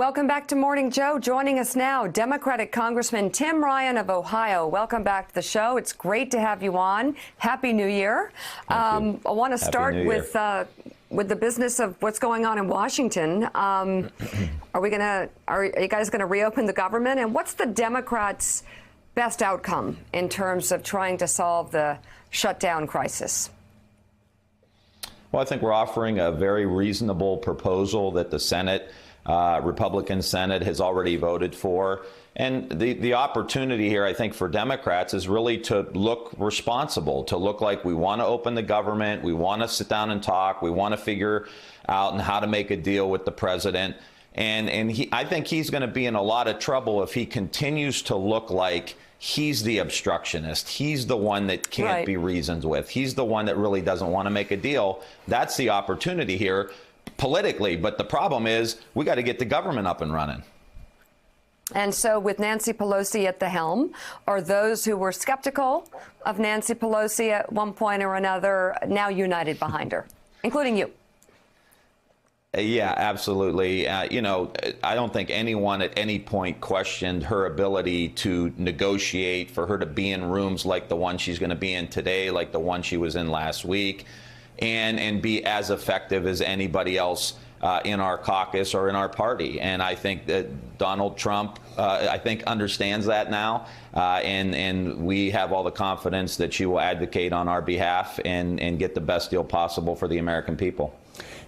Welcome back to Morning Joe. Joining us now, Democratic Congressman Tim Ryan of Ohio. Welcome back to the show. It's great to have you on. Happy New Year. I want to start with the business of what's going on in Washington. Are you guys going to reopen the government? And what's the Democrats' best outcome in terms of trying to solve the shutdown crisis? Well, I think we're offering a very reasonable proposal that the Senate, Republican Senate, has already voted for. And the opportunity here, I think, for Democrats is really to look responsible, to look like we want to open the government, we want to sit down and talk, we want to figure out how to make a deal with the president. And I think he's going to be in a lot of trouble if he continues to look like he's the obstructionist. He's the one that can't be reasoned with. He's the one that really doesn't want to make a deal. That's the opportunity here politically. But the problem is we got to get the government up and running. And so with Nancy Pelosi at the helm, are those who were skeptical of Nancy Pelosi at one point or another now united behind her, including you? Yeah, absolutely. You know, I don't think anyone at any point questioned her ability to negotiate, for her to be in rooms like the one she's going to be in today, like the one she was in last week, and be as effective as anybody else in our caucus or in our party. And I think that Donald Trump, I think, understands that now. And we have all the confidence that she will advocate on our behalf and get the best deal possible for the American people.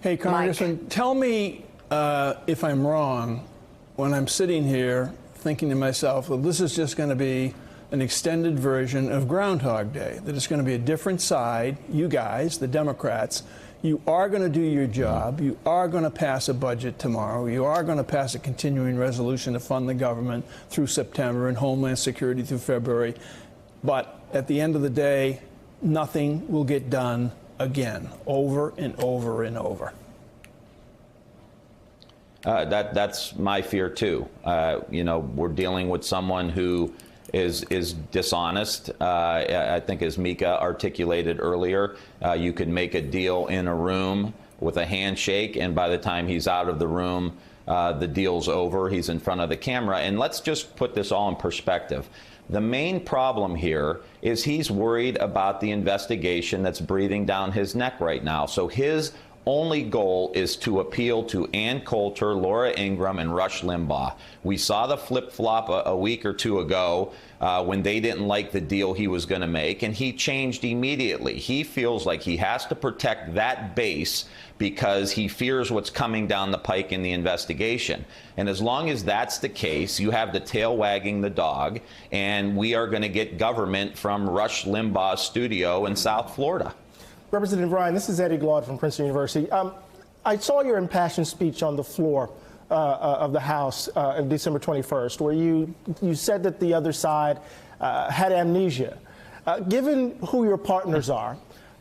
Hey, Congressman, tell me if I'm wrong when I'm sitting here thinking to myself, well, this is just going to be an extended version of Groundhog Day, that it's going to be a different side. You guys, the Democrats, you are going to do your job. You are going to pass a budget tomorrow. You are going to pass a continuing resolution to fund the government through September and Homeland Security through February. But at the end of the day, nothing will get done again, over and over and over. That's my fear too. You know, we're dealing with someone who is dishonest. I think, as Mika articulated earlier, you could make a deal in a room with a handshake, and by the time he's out of the room, the deal's over. He's in front of the camera. And let's just put this all in perspective. The main problem here is he's worried about the investigation that's breathing down his neck right now. So his only goal is to appeal to Ann Coulter, Laura Ingraham, and Rush Limbaugh. We saw the flip-flop a week or two ago when they didn't like the deal he was going to make, and he changed immediately. He feels like he has to protect that base because he fears what's coming down the pike in the investigation. And as long as that's the case, you have the tail wagging the dog, and we are going to get government from Rush Limbaugh's studio in South Florida. Representative Ryan, this is Eddie Glaude from Princeton University. I saw your impassioned speech on the floor of the House on December 21st, where you said that the other side had amnesia. Given who your partners are,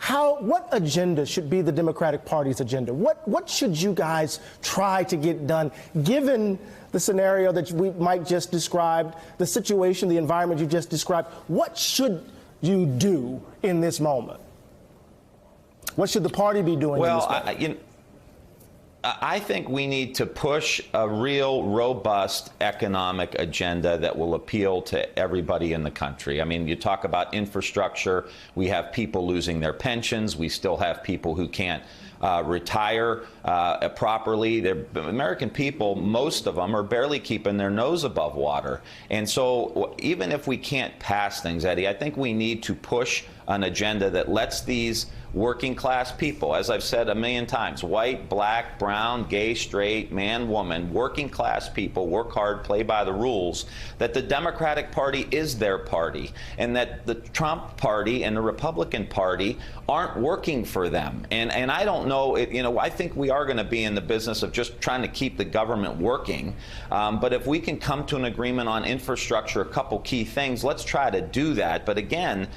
what agenda should be the Democratic Party's agenda? What should you guys try to get done, given the scenario that we might just describe, the situation, the environment you just described? What should you do in this moment? What should the party be doing? Well, I think we need to push a real robust economic agenda that will appeal to everybody in the country. I mean, you talk about infrastructure. We have people losing their pensions. We still have people who can't retire properly. The American people, most of them, are barely keeping their nose above water. And so even if we can't pass things, Eddie, I think we need to push an agenda that lets these working class people, as I've said a million times, white, black, brown, gay, straight, man, woman, working class people work hard, play by the rules, that the Democratic Party is their party, and that the Trump Party and the Republican Party aren't working for them. And I don't know, I think we are going to be in the business of just trying to keep the government working. But if we can come to an agreement on infrastructure, a couple key things, let's try to do that. But again,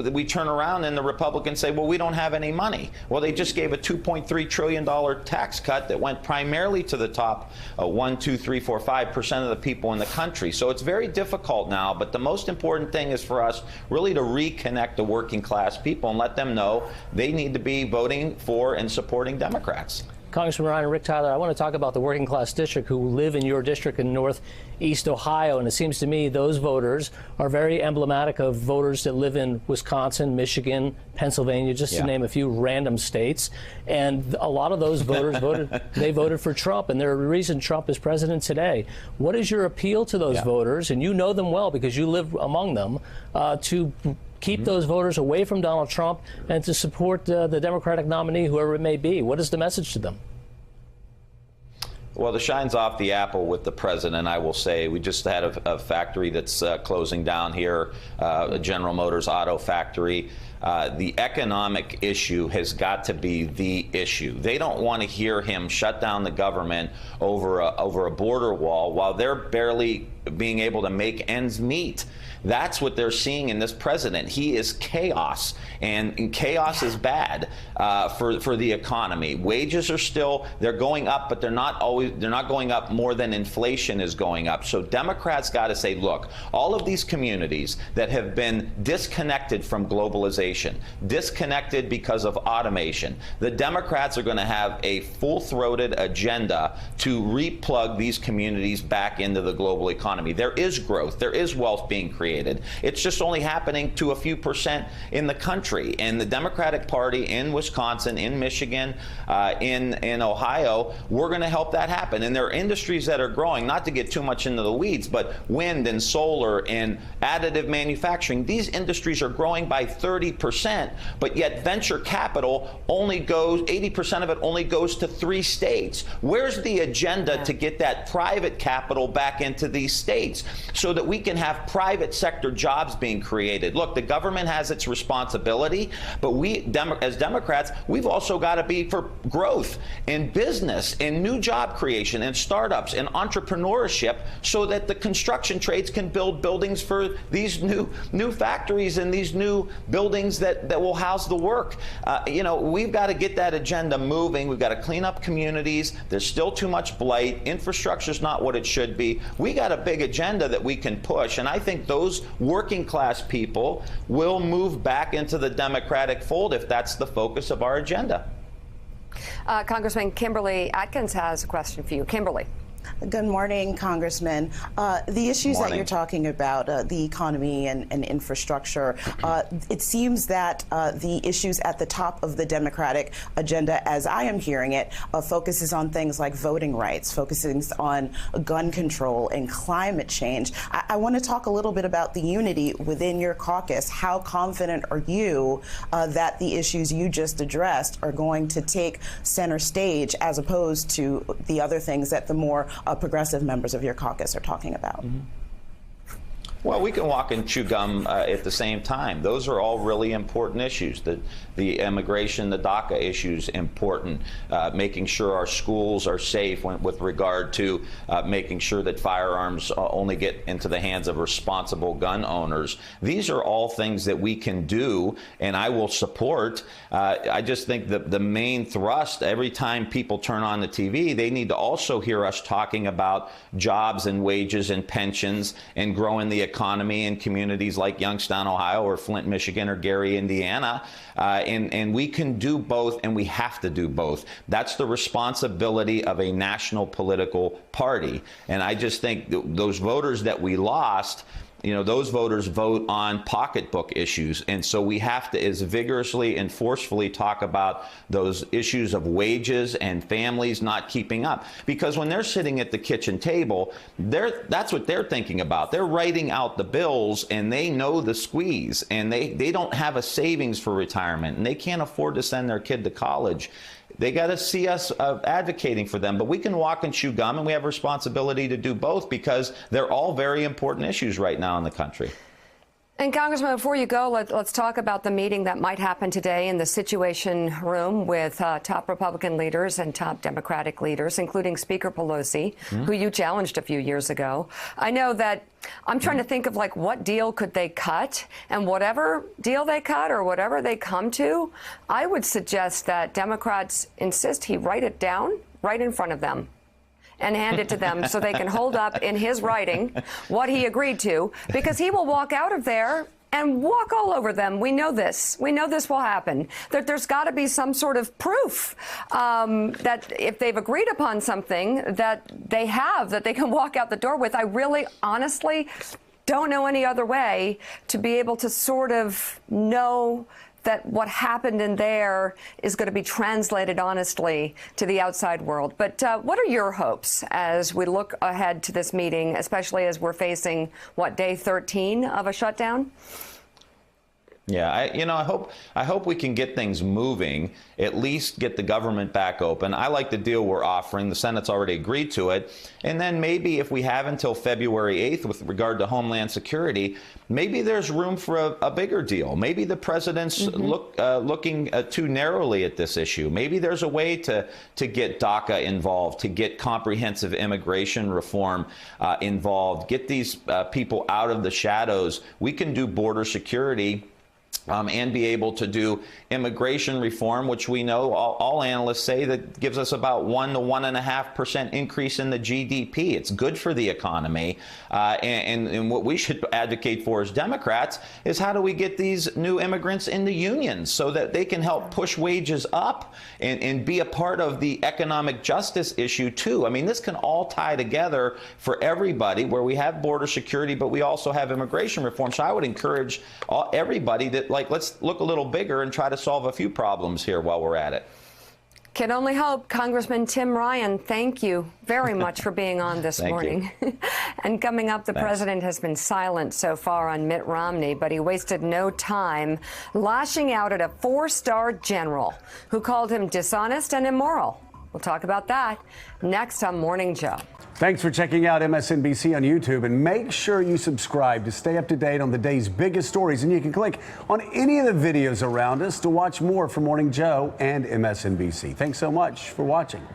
we turn around and the Republicans say, well, we don't have any money. Well, they just gave a $2.3 trillion tax cut that went primarily to the top 1, 2, 3, 4, 5% of the people in the country. So it's very difficult now. But the most important thing is for us really to reconnect the working class people and let them know they need to be voting for and supporting Democrats. Congressman Ryan and Rick Tyler, I want to talk about the working class district who live in your district in Northeast Ohio. And it seems to me those voters are very emblematic of voters that live in Wisconsin, Michigan, Pennsylvania, just to name a few random states. And a lot of those voters voted for Trump, and they're the reason Trump is president today. What is your appeal to those voters? And you know them well because you live among them, to keep those voters away from Donald Trump and to support the Democratic nominee, whoever it may be. What is the message to them? Well, the shine's off the apple with the president, I will say. We just had a factory that's closing down here, a General Motors auto factory. The economic issue has got to be the issue. They don't want to hear him shut down the government over a border wall while they're barely being able to make ends meet. That's what they're seeing in this president. He is chaos, and chaos is bad for the economy. Wages are they're going up, but they're not going up more than inflation is going up. So Democrats got to say, look, all of these communities that have been disconnected from globalization, disconnected because of automation, the Democrats are going to have a full-throated agenda to replug these communities back into the global economy. There is growth. There is wealth being created. It's just only happening to a few percent in the country. And the Democratic Party in Wisconsin, in Michigan, in Ohio, we're going to help that happen. And there are industries that are growing, not to get too much into the weeds, but wind and solar and additive manufacturing. These industries are growing by 30%, but yet venture capital only goes, 80% of it only goes to 3 states. Where's the agenda to get that private capital back into these states so that we can have private sector jobs being created? Look, the government has its responsibility, but we, as Democrats, we've also got to be for growth and business and new job creation and startups and entrepreneurship so that the construction trades can build buildings for these new factories and these new buildings that will house the work. We've got to get that agenda moving. We've got to clean up communities. There's still too much blight. Infrastructure's not what it should be. We got a big agenda that we can push, and I think those working class people will move back into the Democratic fold if that's the focus of our agenda. Congressman Kimberly Atkins has a question for you. Kimberly. Good morning, Congressman. The issues that you're talking about, the economy and infrastructure, it seems that the issues at the top of the Democratic agenda, as I am hearing it, focuses on things like voting rights, focusing on gun control and climate change. I want to talk a little bit about the unity within your caucus. How confident are you that the issues you just addressed are going to take center stage as opposed to the other things that the more progressive members of your caucus are talking about? Well, we can walk and chew gum at the same time. Those are all really important issues. The immigration, the DACA issues, important. Making sure our schools are safe with regard to making sure that firearms only get into the hands of responsible gun owners. These are all things that we can do, and I will support. I just think that the main thrust, every time people turn on the TV, they need to also hear us talking about jobs and wages and pensions and growing the economy in communities like Youngstown, Ohio, or Flint, Michigan, or Gary, Indiana. And we can do both, and we have to do both. That's the responsibility of a national political party. And I just think those voters that we lost, those voters vote on pocketbook issues. And so we have to as vigorously and forcefully talk about those issues of wages and families not keeping up. Because when they're sitting at the kitchen table, that's what they're thinking about. They're writing out the bills, and they know the squeeze, and they don't have a savings for retirement, and they can't afford to send their kid to college. They got to see us advocating for them. But we can walk and chew gum, and we have a responsibility to do both because they're all very important issues right now in the country. And Congressman, before you go, let's talk about the meeting that might happen today in the Situation Room with top Republican leaders and top Democratic leaders, including Speaker Pelosi, who you challenged a few years ago. I know that I'm trying to think of what deal could they cut, and whatever deal they cut or whatever they come to, I would suggest that Democrats insist he write it down right in front of them and hand it to them so they can hold up in his writing what he agreed to, because he will walk out of there and walk all over them. We know this. We know this will happen. There's got to be some sort of proof that if they've agreed upon something that they can walk out the door with. I really, honestly, don't know any other way to be able to sort of know that what happened in there is going to be translated honestly to the outside world. But what are your hopes as we look ahead to this meeting, especially as we're facing, day 13 of a shutdown? Yeah, I hope we can get things moving, at least get the government back open. I like the deal we're offering. The Senate's already agreed to it. And then maybe if we have until February 8th with regard to Homeland Security, maybe there's room for a bigger deal. Maybe the president's looking too narrowly at this issue. Maybe there's a way to get DACA involved, to get comprehensive immigration reform involved, get these people out of the shadows. We can do border security and be able to do immigration reform, which we know all analysts say that gives us about 1 to 1.5% increase in the GDP. It's good for the economy. And what we should advocate for as Democrats is how do we get these new immigrants into unions so that they can help push wages up and be a part of the economic justice issue, too. I mean, this can all tie together for everybody where we have border security, but we also have immigration reform. So I would encourage everybody that, let's look a little bigger and try to solve a few problems here while we're at it. Can only hope. Congressman Tim Ryan, thank you very much for being on this morning. And coming up, the president has been silent so far on Mitt Romney, but he wasted no time lashing out at a 4-star general who called him dishonest and immoral. We'll talk about that next on Morning Joe. Thanks for checking out MSNBC on YouTube, and make sure you subscribe to stay up to date on the day's biggest stories. And you can click on any of the videos around us to watch more from Morning Joe and MSNBC. Thanks so much for watching.